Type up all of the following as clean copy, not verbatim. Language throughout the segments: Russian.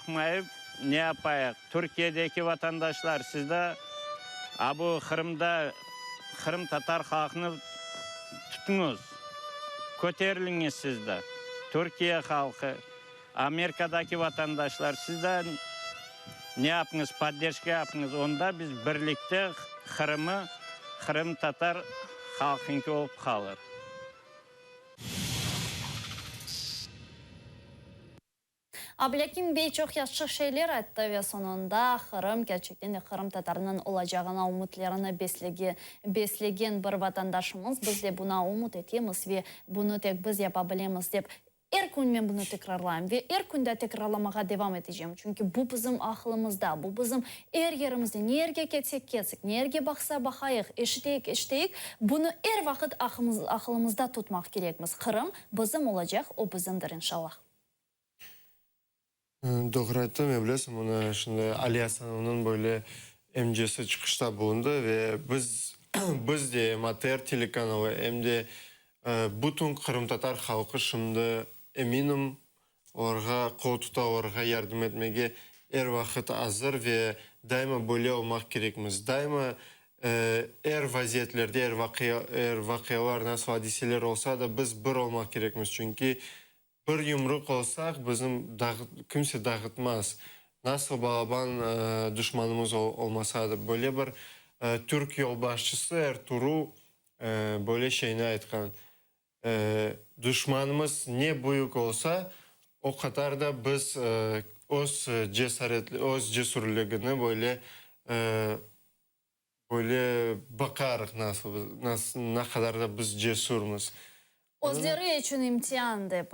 bakmayıp ne yapayım? Türkiye'deki vatandaşlar sizde bu Kırım Tatar halkını tutunuz. Köteriliniz sizde. Türkiye halkı, Amerika'daki vatandaşlar sizden ne yapınız? Поддержка yapınız. Onda biz birlikte Kırım Tatar halkınki olup kalır. Ablakim Bey çok yaşlı şeyler etti ve sonunda Kırım gerçekten de Kırım Tatarının olacağına umutlarını beslegen bir vatandaşımız. Biz de buna umut etimiz ve bunu tek biz yapabiliriz deyip her gün ben bunu tekrarlayayım ve her günde tekrarlamaya devam edeceğim. Çünkü bu bizim aklımızda, bu bizim her yerimizde. Nereye ketsek, nereye baksa bakayık, eşiteyik. Bunu her vakit aklımızda tutmak gerekmiz. Kırım bizim olacak, o bizimdir inşallah. Doğru aytdım, biliyorsun bunu şimdi Ali Hasanov'un böyle MC'si çıkışta bulundu ve biz de Mater telekanalı hem de bütün Kırım Tatar halkı şimdi eminim oraya kol tuta, oraya yardım etmeye her vakit hazır ve daima böyle olmak gerekmiz. Daima her vaziyetlerde, her vakayalar nasıl hadiseler olsa da biz bir olmak gerekmiz. Çünkü bir yumruk olsak bizim kimse dağıtmaz. Nasıl balaban düşmanımız olmasa da böyle bir Türk yolbaşçısı Ertuğrul böyle şeyini aytkan. Düşmanımız ne büyük olsa o kadar da biz öz cesurluğunu böyle bakarız nasıl ne kadar da biz cesurmuz. Özleri için imtihan deb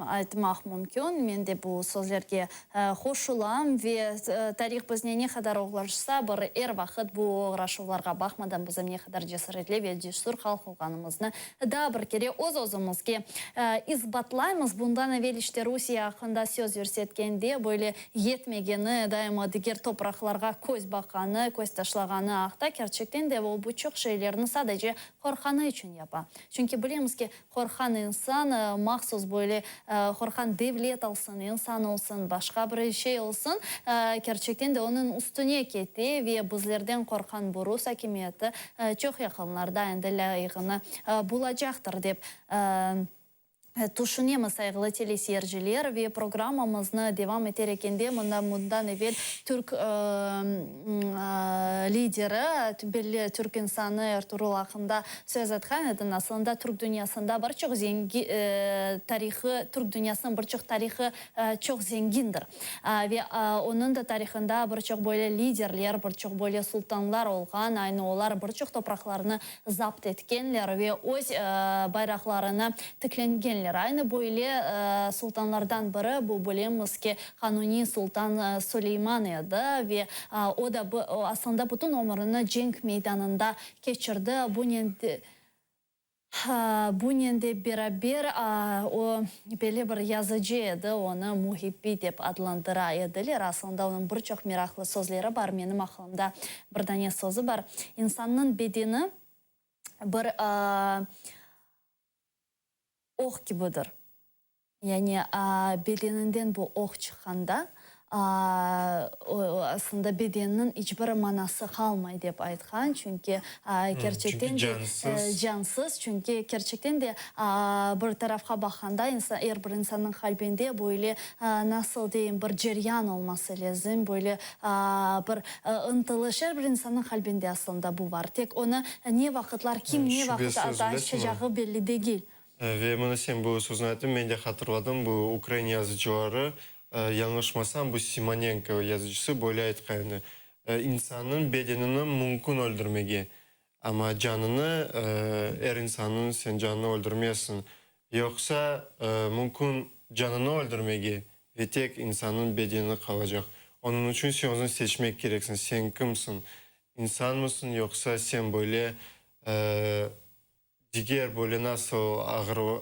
aytmak mümkün. Men de bu sözlerge hoşulam ve tarix bizne ne kadar oğlaşsa bir er vakit bu oğraşularga bakmadan bizim ne kadar cesaretli ve cesur halk olganımızны da bir kere öz-özümizge isbatlaymiz. Bundan evvel işte Rusya hakkında söz versetkende böyle yetmegeni, daima diğer topraklarga göz bakanı, göz taşlagаны akta gerçekten de bu çok şeylerini sadece korkanı için yapa. Çünkü bilemiz ki korkan insan mahsus böyle korkan devlet olsun, insan olsun, başka bir şey olsun gerçekten de onun üstüne ketti ve bizlerden korkan bu Rus hakimiyeti çok yakınlarda endi layığını bulacaktır deyip düşünemiz saygılı teleseyirciler ve programımızı devam ederken de bundan evvel Türk lideri, belli Türk insanı Ertuğrul hakkında söz etken edin. Aslında Türk dünyasında birçok zengin tarihi, Türk dünyasının birçok tarihi çok zengindir. Ve onun da tarihinde birçok böyle liderler, birçok böyle sultanlar olgan, aynı olar birçok topraklarını zapt etkenler ve öz bayraklarını tıklengenler. Aynı böyle sultanlardan biri bu bilemiz ki Kanuni Sultan Süleyman idi ve o da aslında bütün ömrünü cenk meydanında geçirdi. Bunun de beraber o böyle bir yazıcıydı, onu muhibbi deyip adlandırıyordular. Aslında onun birçok meraklı sözleri var. Benim aklımda bir tane sözü var. İnsanın bedeni bir ok gibidir. Yani bedeninden bu ok çıkanda aslında bedeninin hiçbir manası kalmayı deyip aytkan. Çünkü gerçekten de cansız. Çünkü gerçekten de bir tarafka bakanda her bir insanın kalbinde böyle nasıl diyeyim bir ceryan olması lazım. Böyle bir ıntılış her bir insanın kalbinde aslında bu var. Tek onu ne vakitler kim ne vakit açacağı belli değil. Ve bana sen bu sözünü ettin, ben de hatırladım bu Ukrayna yazıcıları yanlışmasam bu Simonenko yazıcısı böyle aytkandı. İnsanın bedenini mümkün öldürmeye ama canını her insanın sen canını öldürmeyesin. Yoksa mümkün canını öldürmeye ve tek insanın bedeni kalacak. Onun için sen onu seçmek gereksin. Sen kimsin? İnsan mısın yoksa sen böyle diğer böyle nasıl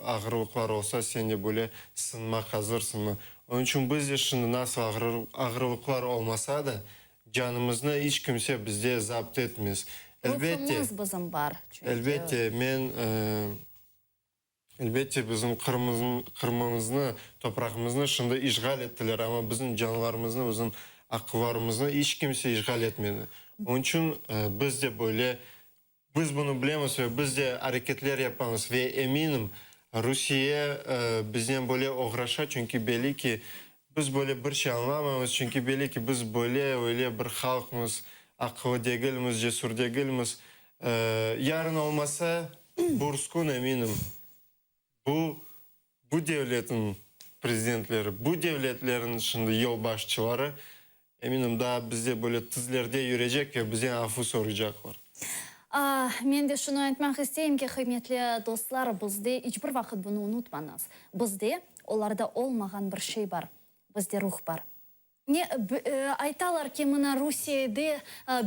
ağırlıklar olsa sen de böyle sınmak hazırsın mı? Onun için biz de şimdi nasıl ağırlıklar olmasa da canımızı hiç kimse bizde zapt etmez. Ruhumuz bizim var. Çünkü. Elbette ben Elbette bizim kırmızını, toprağımızını şimdi işgal ettiler ama bizim canlarımızını, bizim akıllarımızını hiç kimse işgal etmedi. Onun için biz de böyle, biz bunu bilemiz ve biz de hareketler yapamız ve eminim Rusya bizden böyle uğraşa çünkü belli ki biz böyle bir şey anlamamız çünkü belli ki biz böyle öyle bir halkımız, akıllı değilimiz, cesur değilimiz. Yarın olmasa Burskun eminim. Bu devletin prezidentleri, bu devletlerin şimdi yol başçıları eminim daha bize böyle tizlerde yürüyecek ve bize affı soracaklar. Men de şunu aytmak isteyim ki, kıymetli dostlar, bizde hiçbir vakit bunu unutmanız. Bizde onlarda olmagan bir şey var. Bizde ruh var. Aytalar ki, mına Rusya'da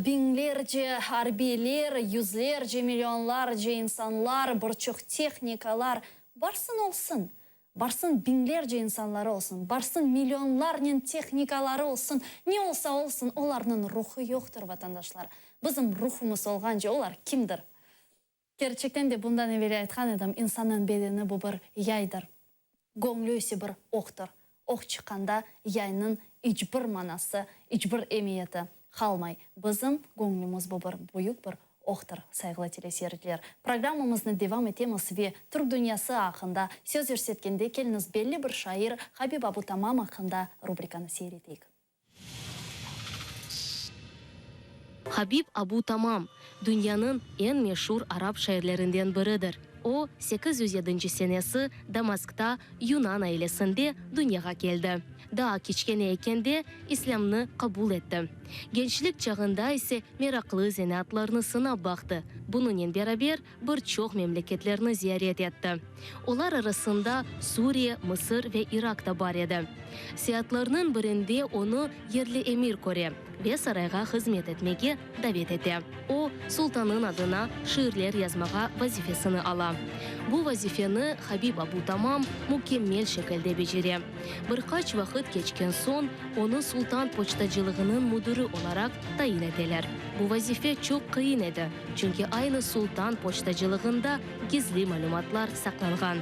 binlerce harbiler, yüzlerce, milyonlarca insanlar, birçok texnikalar varsın olsun. Varsın binlerce insanları olsun. Varsın milyonlarının texnikaları olsun. Ne olsa olsun, onların ruhu yoktur vatandaşlar. Bizim ruhumuz olganca onlar kimdir? Gerçekten de bundan evvel aytkan edim, insanın bedeni bu bir yaydır. Göңlөсі bir oktur. Ok çıkanda yayının hiçbir manası, hiçbir emiyeti kalmay. Bizim göңlümüz bu bir büyük bir oktur, saygılı teleseyirciler. Programımızı devam etemiz ve Türk dünyası hakkında söz örsetkende keliniz belli bir şair Habib Abu Tamam hakkında rubrikanı seyrettik. Habib Abu Tamam dünyanın en meşhur Arap şairlerinden biridir. O 807 senesi Damask'ta Yunan ailesinde dünyaya geldi. Daha kiçkene ekende İslam'ını kabul etti. Gençlik çağında ise meraklı zanaatlarını sınab baktı. Bununla beraber birçok memleketlerini ziyaret etti. Onlar arasında Suriye, Mısır ve Irak'ta var idi. Seyahatlarının birinde onu yerli emir koru ve sarayga hizmet etmeye davet etti. O, sultanın adına şiirler yazmağa vazifesini ala. Bu vazifeni Habib Abu Tamam mükemmel şekilde beceri. Birkaç vakit geçken son onu sultan poçtacılığının müdürü olarak tayin ettiler. Bu vazife çok kıyın idi. Çünkü aynı sultan poçtacılığında gizli malumatlar saklangan.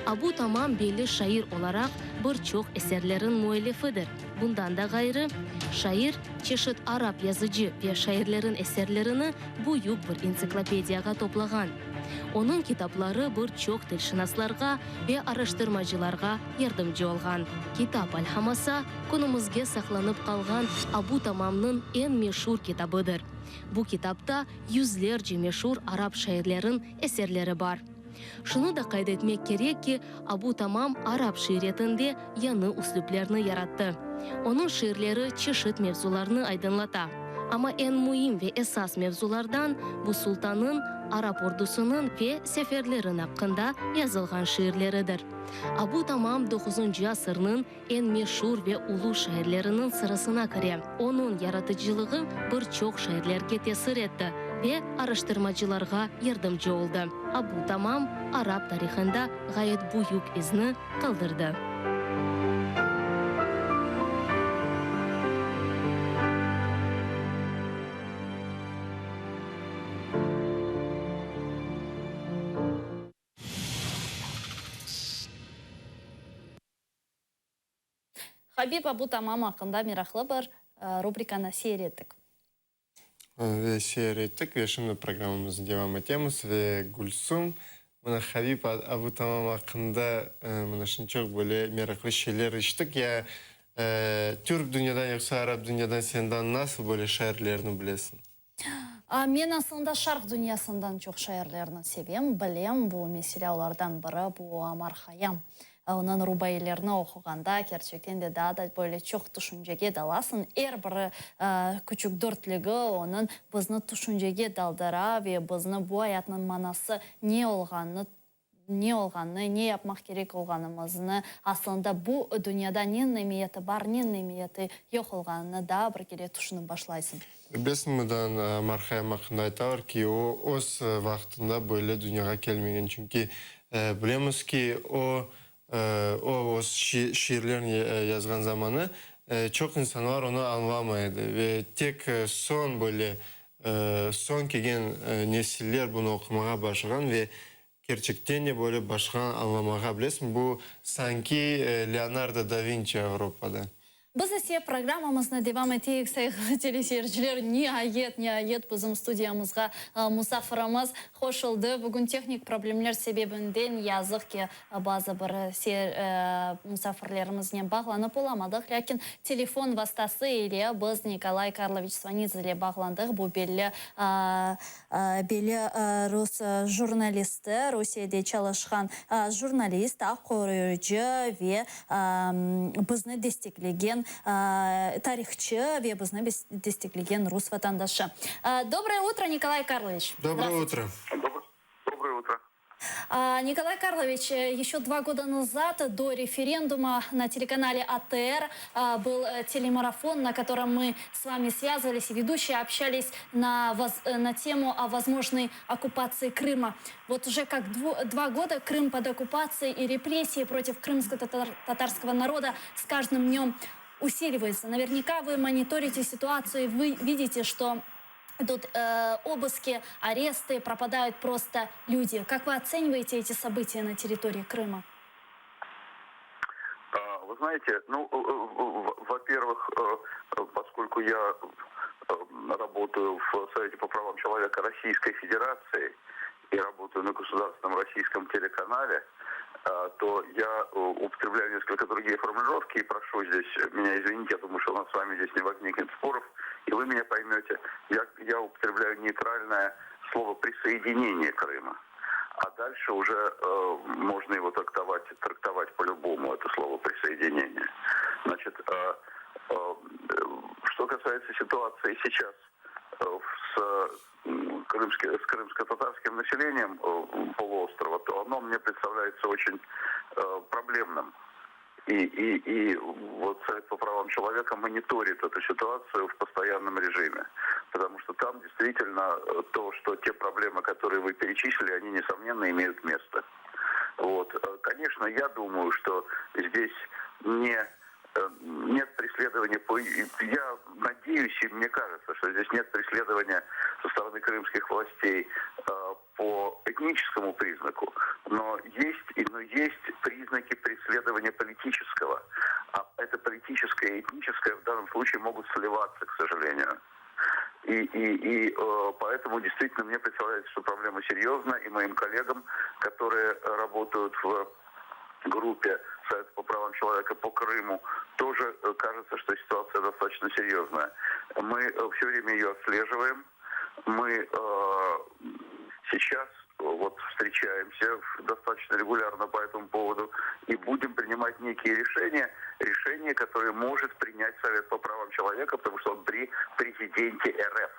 Abu Tamam belli şair olarak birçok eserlerin müellifidir. Bundan da gayrı şair çeşit Arap yazıcı ve şairlerin eserlerini büyük bir ensiklopediyaga toplagan. Onun kitapları birçok tilşinaslarga ve araştırmacılarga yardımcı olgan. Kitap alhamasa günümüzge saklanıp kalgan Abu Tamam'nın en meşhur kitabıdır. Bu kitapta yüzlerce meşhur Arap şairlerin eserleri var. Şunu da kaydetmek gerek ki Abu Tamam Arap şiiretinde yanı üsluplarını yarattı. Onun şiirleri çeşit mevzularını aydınlata. Ama en mühim ve esas mevzulardan bu sultanın, Arap ordusunun ve seferlerin hakkında yazılgan şiirleridir. Abu Tamam 9. asırının en meşhur ve ulu şairlerinin sırasına kire. Onun yaratıcılığı birçok şairlerge tesir etti ve araştırmacılarga yardımcı oldu. Abu Tamam Arap tarihinde gayet büyük izini kaldırdı. Habib Abu Tamam hakkında meraklı bir rubrikаны seyrettik. Ve seyrettik ve şimdi programımızı devam edemiz ve Gülsüm Habib Abu Tamam hakkında çok böyle meraklı şeyler işittik ya. Türk dünyadan yoksa Arap dünyadan senden nasıl böyle şairlerini bilesin? Men aslında şark dünyasından çok şairlerini sevim, bilem. Bu mesela onlardan biri bu Omar Khayyam. Onun rubaylarını okuganda gerçekten de daha da böyle çok düşüncege dalasın. Her bir küçük dörtlüğü onun bizni düşüncege daldıra ve bizni bu hayatın manası ne olganını, ne yapmak gerek olganımızını, aslında bu dünyada ne nemiyeti var, ne nemiyeti yok olganını daha bir kere düşünüp başlaysın. Besmeden Marhayam hakkında aytar ki o öz vaktinde böyle dünyaya gelmeyen çünkü bilemiz ki o şiirlerini yazgan zamanı çok insanlar onu anlamaydı ve tek son böyle son gelen nesiller bunu okumaya başlayan ve керчектен де бөліп башқа аңламаға білесің. Бұл санки Леонардо да Винчи Европада. Біз есе программамызны девам етейік сайғы телесерджілер не айет біздің студиямызға мұсафырымыз қошылды. Бүгін техник проблемлер себебінден язық ке базы бір мұсафырлерімізнен бағланып оламадық. Ләкін телефон вастасы еле біз Николай Карлович Сванидзеле бағландық. Бұл белі рус журналисті, Русияде чалышқан журналист, аққорыжы ве бізні дестеклеген тарихчы ве бізні дестеклеген рус ватандашы. Доброе утро, Николай Карлович. Доброе утро. Доброе утро. Николай Карлович, еще 2 года назад, до референдума на телеканале АТР, был телемарафон, на котором мы с вами связывались, и ведущие общались на тему о возможной оккупации Крыма. Вот уже как 2 года Крым под оккупацией, и репрессии против крымско-татарского народа с каждым днем усиливаются. Наверняка вы мониторите ситуацию, и вы видите, что тут обыски, аресты, пропадают просто люди. Как вы оцениваете эти события на территории Крыма? Вы знаете, во-первых, поскольку я работаю в Совете по правам человека Российской Федерации и работаю на государственном российском телеканале, то я употребляю несколько другие формулировки и прошу здесь меня извинить, я думаю, что у нас с вами здесь не возникнет споров, и вы меня поймете. Я употребляю нейтральное слово «присоединение Крыма». А дальше уже можно его трактовать по-любому, это слово «присоединение». Значит, что касается ситуации сейчас с крымско-татарским населением полуострова, то оно мне представляется очень проблемным. И вот Совет по правам человека мониторит эту ситуацию в постоянном режиме. Потому что там действительно те проблемы, которые вы перечислили, они, несомненно, имеют место. Вот. Конечно, я думаю, что здесь нет преследования, я надеюсь и мне кажется, что здесь нет преследования со стороны крымских властей по этническому признаку, но есть признаки преследования политического. А это политическое и этническое в данном случае могут сливаться, к сожалению. И поэтому действительно мне представляется, что проблема серьезная, и моим коллегам, которые работают в группе Совета по правам человека по Крыму, тоже кажется, что ситуация достаточно серьезная. Мы все время ее отслеживаем. Мы сейчас встречаемся достаточно регулярно по этому поводу и будем принимать некие решения, которые может принять Совет по правам человека, потому что он при президенте РФ.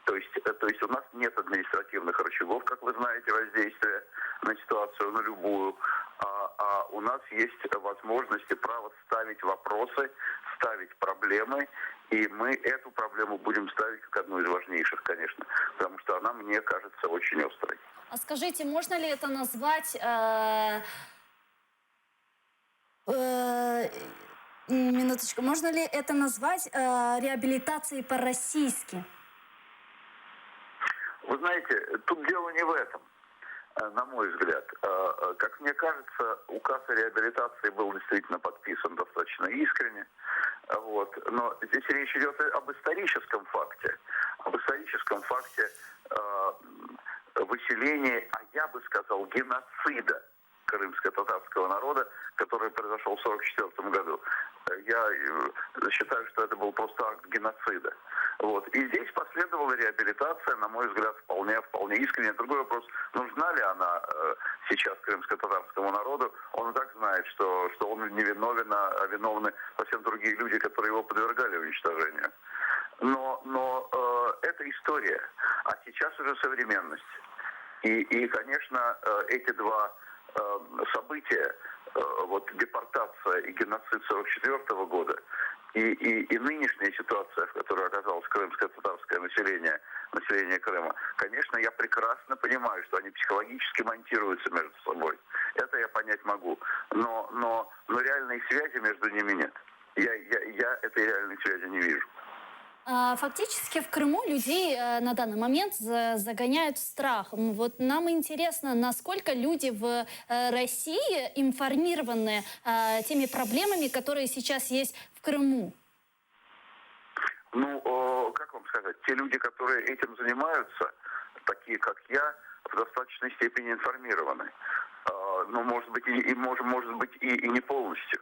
То есть у нас нет административных рычагов, как вы знаете, воздействия на ситуацию, на любую, а у нас есть возможность и право ставить вопросы, ставить проблемы, и мы эту проблему будем ставить как одну из важнейших, конечно, потому что она, мне кажется, очень острой. А скажите, можно ли это назвать... минуточку. Можно ли это назвать реабилитацией по-российски? Вы знаете, тут дело не в этом, на мой взгляд. Как мне кажется, указ о реабилитации был действительно подписан достаточно искренне. Вот. Но здесь речь идет об историческом факте. Выселения, а я бы сказал, геноцида крымско-татарского народа, который произошел в 1944 году. Я считаю, что это был просто акт геноцида. Вот. И здесь последовала реабилитация, на мой взгляд, вполне искренне. Другой вопрос, нужна ли она сейчас крымско-татарскому народу? Он и так знает, что он не виновен, а виновны совсем другие люди, которые его подвергали уничтожению. Но это история, а сейчас уже современность. И конечно, эти два события, депортация и геноцид 1944 года, и нынешняя ситуация, в которой оказалось крымско-татарское население Крыма, конечно, я прекрасно понимаю, что они психологически монтируются между собой. Это я понять могу. Но реальной связи между ними нет. Я этой реальной связи не вижу. Фактически в Крыму людей на данный момент загоняют в страх. Вот нам интересно, насколько люди в России информированы теми проблемами, которые сейчас есть в Крыму. Ну, как вам сказать, те люди, которые этим занимаются, такие как я, в достаточной степени информированы. Но, может быть, и не полностью.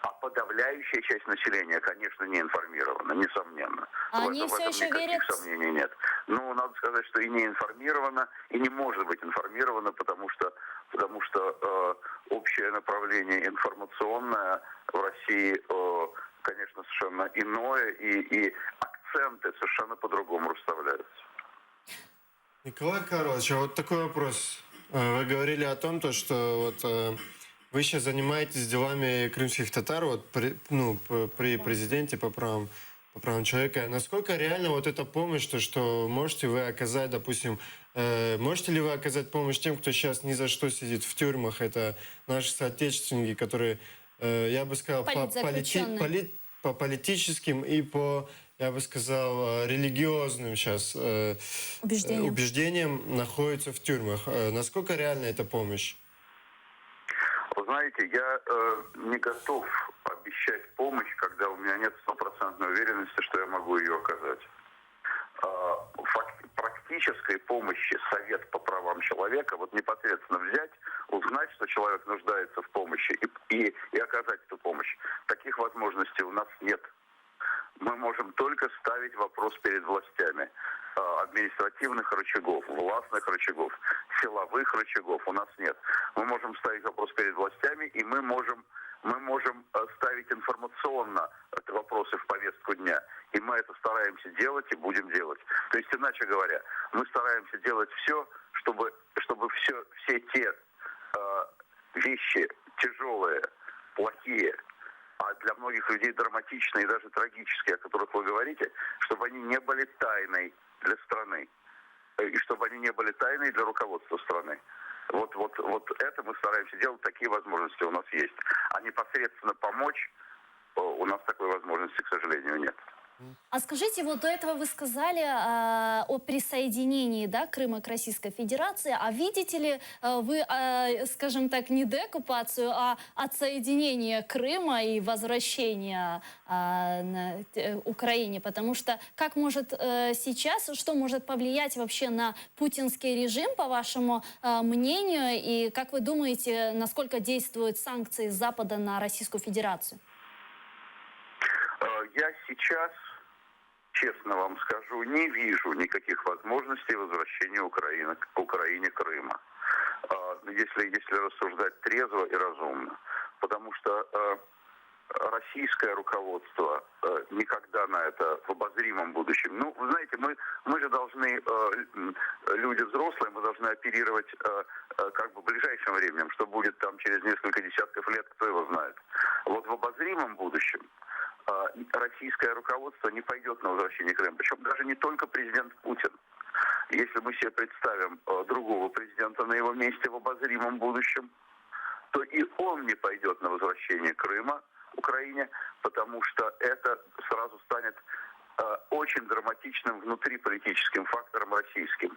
А подавляющая часть населения, конечно, не информирована, несомненно. Они в все этом еще никаких верят... сомнений нет. Но надо сказать, что и не информирована, и не может быть информирована, потому что общее направление информационное в России, конечно, совершенно иное, и акценты совершенно по-другому расставляются. Николай Карлович, а вот такой вопрос. Вы говорили о том, что вы сейчас занимаетесь делами крымских татар при президенте по правам человека. Насколько реально вот эта помощь, что можете вы оказать, допустим, можете ли вы оказать помощь тем, кто сейчас ни за что сидит в тюрьмах? Это наши соотечественники, которые, я бы сказал, по политическим и по, я бы сказал, религиозным сейчас убеждениям находятся в тюрьмах. Насколько реальна эта помощь? Вы знаете, я не готов обещать помощь, когда у меня нет стопроцентной уверенности, что я могу ее оказать. Практической помощи, совет по правам человека, вот непосредственно взять, узнать, что человек нуждается в помощи и оказать эту помощь, таких возможностей у нас нет. Мы можем только ставить вопрос перед властями. Административных рычагов, властных рычагов, силовых рычагов у нас нет. Мы можем ставить вопрос перед властями, и мы можем ставить информационно вопросы в повестку дня. И мы это стараемся делать и будем делать. То есть, иначе говоря, мы стараемся делать все, чтобы все те вещи тяжелые, плохие, а для многих людей драматичные и даже трагические, о которых вы говорите, чтобы они не были тайной для страны. И чтобы они не были тайной для руководства страны. Вот это мы стараемся делать, такие возможности у нас есть. А непосредственно помочь у нас такой возможности, к сожалению, нет. А скажите, вот до этого вы сказали о присоединении, да, Крыма к Российской Федерации. А видите ли вы, скажем так, не деоккупацию, а отсоединение Крыма и возвращение Украине? Потому что как может сейчас, что может повлиять вообще на путинский режим, по вашему мнению? И как вы думаете, насколько действуют санкции Запада на Российскую Федерацию? Я сейчас, честно вам скажу, не вижу никаких возможностей возвращения Украине Крыма. Если рассуждать трезво и разумно. Потому что российское руководство никогда на это в обозримом будущем... Ну, вы знаете, мы же должны, люди взрослые, мы должны оперировать как бы ближайшим временем, что будет там через несколько десятков лет, кто его знает. Вот в обозримом будущем российское руководство не пойдет на возвращение Крыма. Причем даже не только президент Путин. Если мы себе представим другого президента на его месте в обозримом будущем, то и он не пойдет на возвращение Крыма Украине, потому что это сразу станет очень драматичным внутриполитическим фактором российским.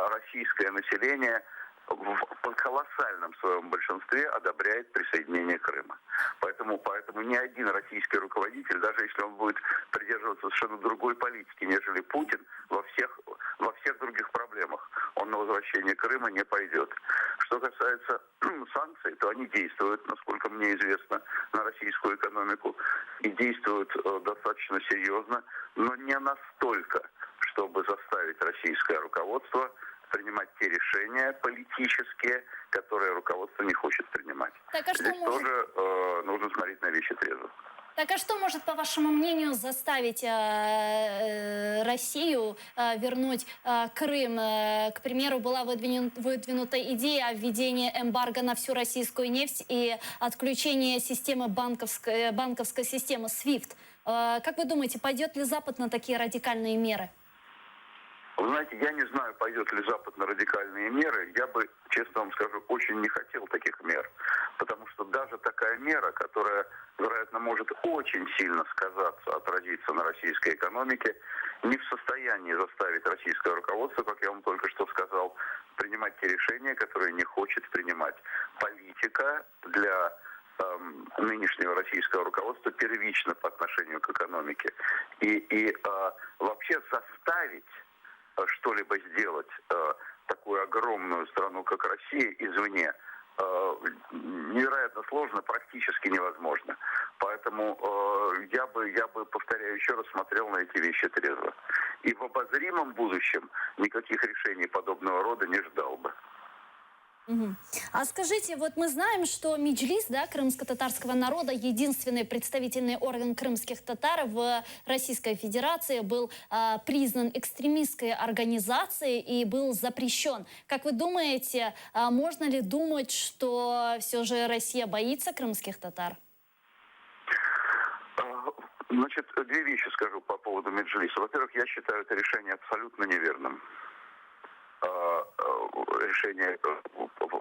Российское население в колоссальном своем большинстве одобряет присоединение Крыма. Поэтому ни один российский руководитель, даже если он будет придерживаться совершенно другой политики, нежели Путин, во всех других проблемах, он на возвращение Крыма не пойдет. Что касается санкций, то они действуют, насколько мне известно, на российскую экономику и действуют достаточно серьезно, но не настолько, чтобы заставить российское руководство принимать те решения политические, которые руководство не хочет принимать. Так, а что Здесь тоже нужно смотреть на вещи трезво. Так а что может, по вашему мнению, заставить Россию вернуть Крым? К примеру, была выдвинута идея о введении эмбарго на всю российскую нефть и отключение системы банковской системы SWIFT. Как вы думаете, пойдет ли Запад на такие радикальные меры? Вы Вы знаете, я не знаю, пойдет ли Запад на радикальные меры. Я бы, честно вам скажу, очень не хотел таких мер. Потому что даже такая мера, которая, вероятно, может очень сильно сказаться, отразиться на российской экономике, не в состоянии заставить российское руководство, как я вам только что сказал, принимать те решения, которые не хочет принимать. Политика для нынешнего российского руководства первична по отношению к экономике. И вообще заставить что-либо сделать такую огромную страну, как Россия, извне, невероятно сложно, практически невозможно. Поэтому я бы, повторяю еще раз, смотрел на эти вещи трезво. И в обозримом будущем никаких решений подобного рода не ждал бы. А скажите, вот мы знаем, что Меджлис, да, крымско-татарского народа, единственный представительный орган крымских татар в Российской Федерации, был признан экстремистской организацией и был запрещен. Как вы думаете, можно ли думать, что все же Россия боится крымских татар? Значит, две вещи скажу по поводу Меджлиса. Во-первых, я считаю это решение абсолютно неверным. Решение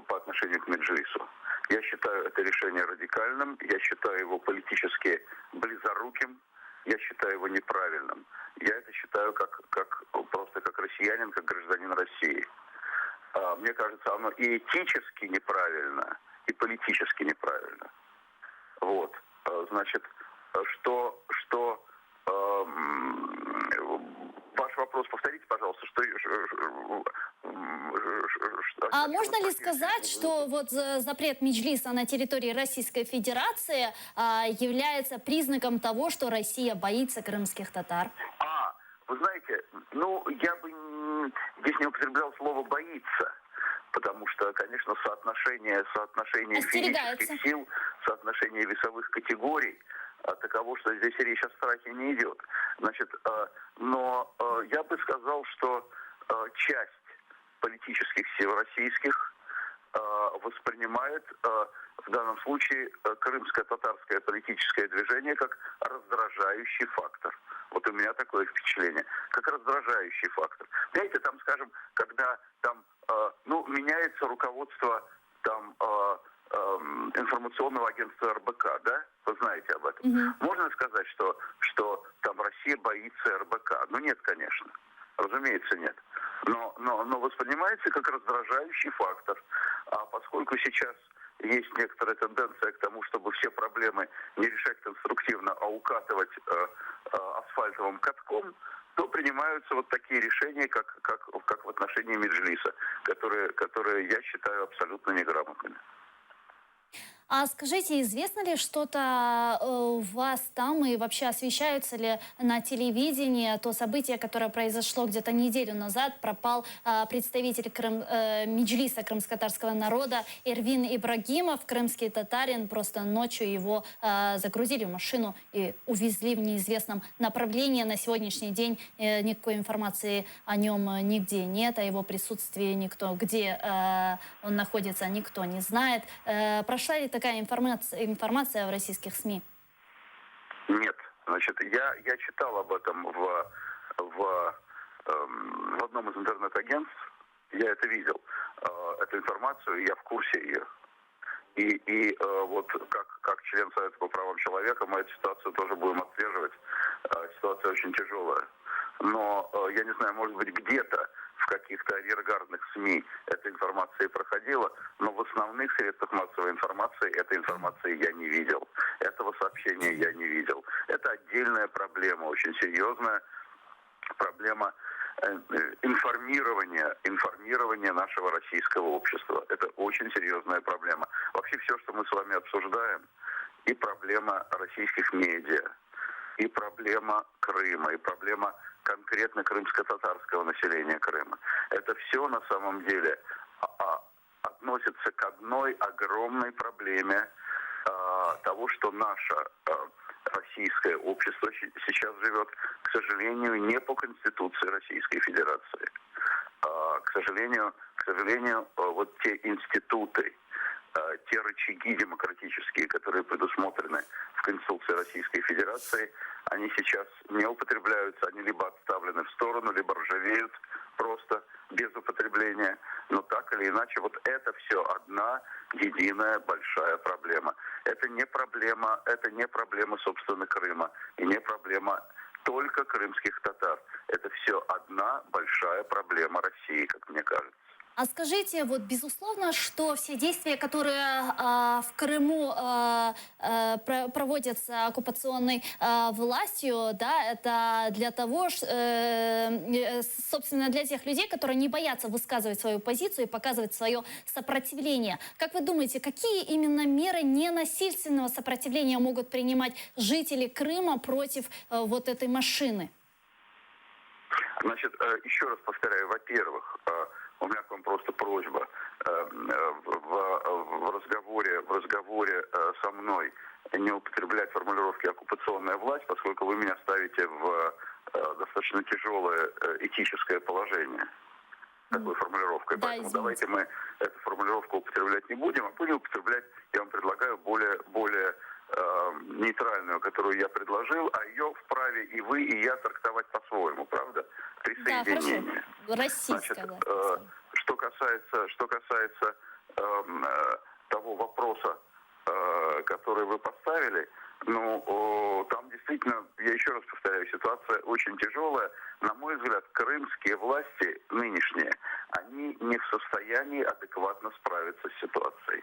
по отношению к Меджлису. Я считаю это решение радикальным, я считаю его политически близоруким, я считаю его неправильным. Я это считаю просто как россиянин, как гражданин России. Мне кажется, оно и этически неправильно, и политически неправильно. Вот. Значит, ваш вопрос повторите, пожалуйста, А можно ли сказать, что вот запрет Меджлиса на территории Российской Федерации является признаком того, что Россия боится крымских татар? Вы знаете, я бы здесь не употреблял слово «боится», потому что, конечно, соотношение физических сил, соотношение весовых категорий таково, что здесь речь о страхе не идет. Значит, но я бы сказал, что часть политических сил российских воспринимает в данном случае крымско-татарское политическое движение как раздражающий фактор. Вот у меня такое впечатление, как раздражающий фактор. Знаете, там, скажем, когда там меняется руководство там информационного агентства РБК, да? Вы знаете об этом. Можно сказать, что там Россия боится РБК? Ну нет, конечно. Разумеется, нет. Но воспринимается как раздражающий фактор. А поскольку сейчас есть некоторая тенденция к тому, чтобы все проблемы не решать конструктивно, а укатывать асфальтовым катком, то принимаются вот такие решения, как в отношении Меджлиса, которые я считаю абсолютно неграмотными. А скажите, известно ли что-то у вас там и вообще освещаются ли на телевидении то событие, которое произошло где-то неделю назад? Пропал представитель Меджлиса крымско-татарского народа Эрвин Ибрагимов, крымский татарин. Просто ночью его загрузили в машину и увезли в неизвестном направлении. На сегодняшний день никакой информации о нем нигде нет, о его присутствии никто, где он находится, никто не знает. Прошла ли такая информация в российских СМИ? Нет. Значит, я читал об этом в одном из интернет-агентств. Я это видел, эту информацию, я в курсе ее. И вот как член Совета по правам человека мы эту ситуацию тоже будем отслеживать. Ситуация очень тяжелая. Но, я не знаю, может быть, где-то в каких-то арьергардных СМИ эта информация проходила, но в основных средствах массовой информации этой информации я не видел. Этого сообщения я не видел. Это отдельная проблема, очень серьезная проблема информирования нашего российского общества. Это очень серьезная проблема. Вообще все, что мы с вами обсуждаем, и проблема российских медиа, и проблема Крыма, и проблема конкретно крымско-татарского населения Крыма. Это все на самом деле относится к одной огромной проблеме того, что наше российское общество сейчас живет, к сожалению, не по Конституции Российской Федерации. К сожалению, вот те институты, те рычаги демократические, которые предусмотрены в Конституции Российской Федерации, они сейчас не употребляются, они либо отставлены в сторону, либо ржавеют просто без употребления. Но так или иначе, вот это все одна единая большая проблема. Это не проблема, собственно, Крыма, и не проблема только крымских татар. Это все одна большая проблема России, как мне кажется. А скажите, вот безусловно, что все действия, которые в Крыму проводятся оккупационной властью, да, это для того, собственно, для тех людей, которые не боятся высказывать свою позицию и показывать свое сопротивление. Как вы думаете, какие именно меры ненасильственного сопротивления могут принимать жители Крыма против вот этой машины? Значит, еще раз повторяю, во-первых, у меня к вам просто просьба в разговоре со мной не употреблять формулировки «оккупационная власть», поскольку вы меня ставите в достаточно тяжелое этическое положение такой формулировкой. Да, Поэтому извините. давайте мы эту формулировку употреблять не будем, а будем употреблять, я вам предлагаю, более нейтральную, которую я предложил, а ее вправе и вы, и я трактовать по-своему, правда? Да, хорошо. Присоединение. Российская Значит, власть. что касается того вопроса, который вы поставили, ну, там действительно, я еще раз повторяю, ситуация очень тяжелая. На мой взгляд, крымские власти нынешние, они не в состоянии адекватно справиться с ситуацией.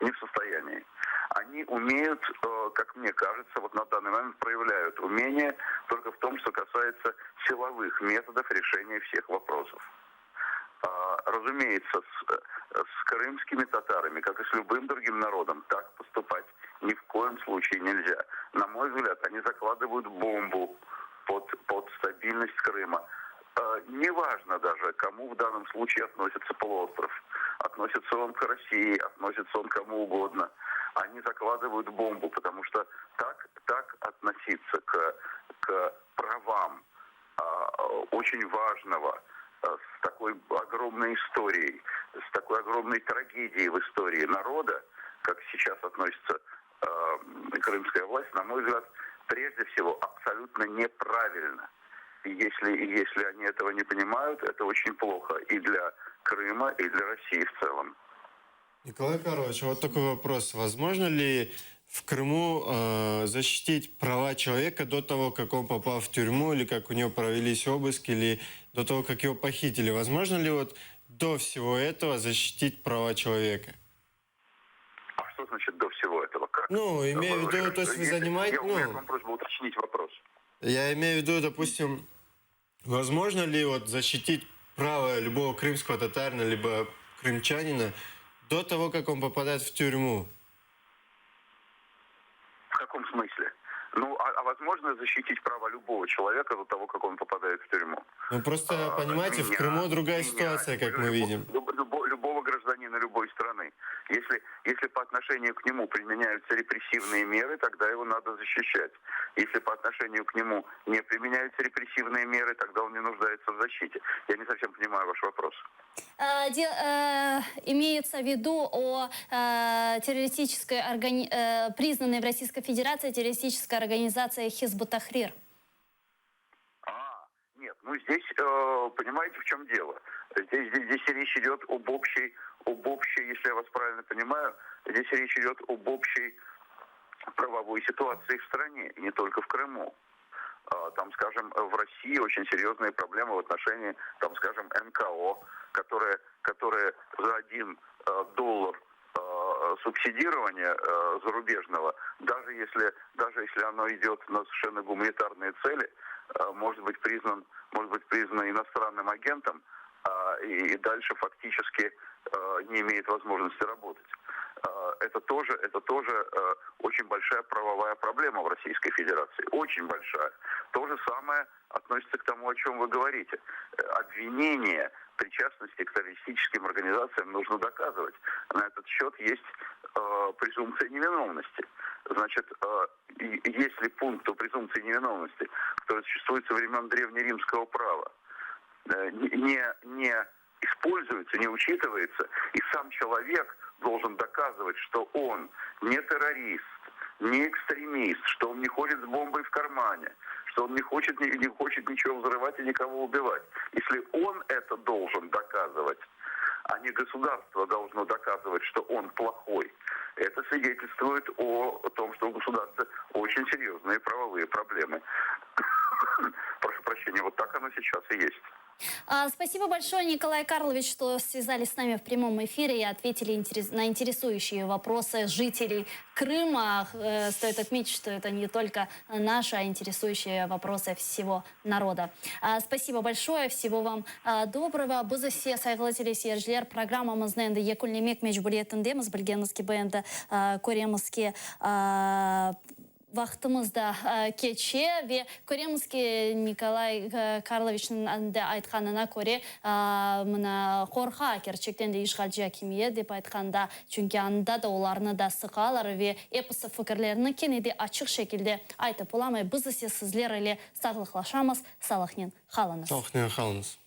Не в состоянии. Они умеют, как мне кажется, вот на данный момент проявляют умение только в том, что касается силовых методов решения всех вопросов. Разумеется, с крымскими татарами, как и с любым другим народом, так поступать ни в коем случае нельзя. На мой взгляд, они закладывают бомбу под стабильность Крыма. Неважно даже, кому в данном случае относится полуостров. Относится он к России, относится он кому угодно. Они закладывают бомбу, потому что так относиться к правам очень важного, с такой огромной историей, с такой огромной трагедией в истории народа, как сейчас относится крымская власть, на мой взгляд, прежде всего абсолютно неправильно. И если они этого не понимают, это очень плохо и для Крыма, и для России в целом. Николай Карлович, вот такой вопрос. Возможно ли в Крыму защитить права человека до того, как он попал в тюрьму, или как у него провелись обыски, или до того, как его похитили? Возможно ли вот до всего этого защитить права человека? А что значит до всего этого? Как? Ну, имею в виду, то есть вы занимаетесь... У меня к вам просьба уточнить вопрос. Я имею в виду, допустим, возможно ли вот защитить право любого крымского татарина, либо крымчанина до того, как он попадает в тюрьму? В каком смысле? Ну, а возможно защитить право любого человека до того, как он попадает в тюрьму? Ну, просто, понимаете, в Крыму другая ситуация, как мы видим. Любого гражданина любой страны. Если по отношению к нему применяются репрессивные меры, тогда его надо защищать. Если по отношению к нему не применяются репрессивные меры, тогда он не нуждается в защите. Я не совсем понимаю ваш вопрос. Имеется в виду о террористической признанной в Российской Федерации террористической организации Хизб ут-Тахрир. Нет, ну здесь, понимаете, в чем дело? Здесь речь идет об общей, если я вас правильно понимаю, здесь речь идет об общей правовой ситуации в стране, не только в Крыму. Там, скажем, в России очень серьезные проблемы в отношении, там, скажем, НКО, которые за $1 субсидирования зарубежного, даже если оно идет на совершенно гуманитарные цели, может быть признан иностранным агентом и дальше фактически не имеет возможности работать. Это тоже очень большая правовая проблема в Российской Федерации. Очень большая. То же самое относится к тому, о чем вы говорите. Обвинение причастности к террористическим организациям нужно доказывать. На этот счет есть презумпция невиновности. Значит, если пункт о презумпции невиновности, который существует со времен древнеримского права, не используется, не учитывается, и сам человек должен доказывать, что он не террорист, не экстремист, что он не ходит с бомбой в кармане, что он не хочет ничего взрывать и никого убивать. Если он это должен доказывать, а не государство должно доказывать, что он плохой, это свидетельствует о том, что у государства очень серьезные правовые проблемы. Прошу прощения, вот так оно сейчас и есть. Спасибо большое, Николай Карлович, что связались с нами в прямом эфире и ответили на интересующие вопросы жителей Крыма. Стоит отметить, что это не только наши, а интересующие вопросы всего народа. Спасибо большое, всего вам доброго. Біз все сайғылы телесережлер программамызды енді екілнемек мәжбүриетіндеміз, білгенімізге бәйінді көремізге вақтымызда кече ве көремізге Николай Карловичтің айтқанына көре мына қорқа керчектен де ешқалжа кемие деп айтқанда, чүнки анда да оларны да сықалар ве эпосы фікірлеріні кенеде açıq шекілде айтып оламай біз сізлер әлі сағлықлашамыз, салықнен қалыңыз. Салықнен қалыңыз.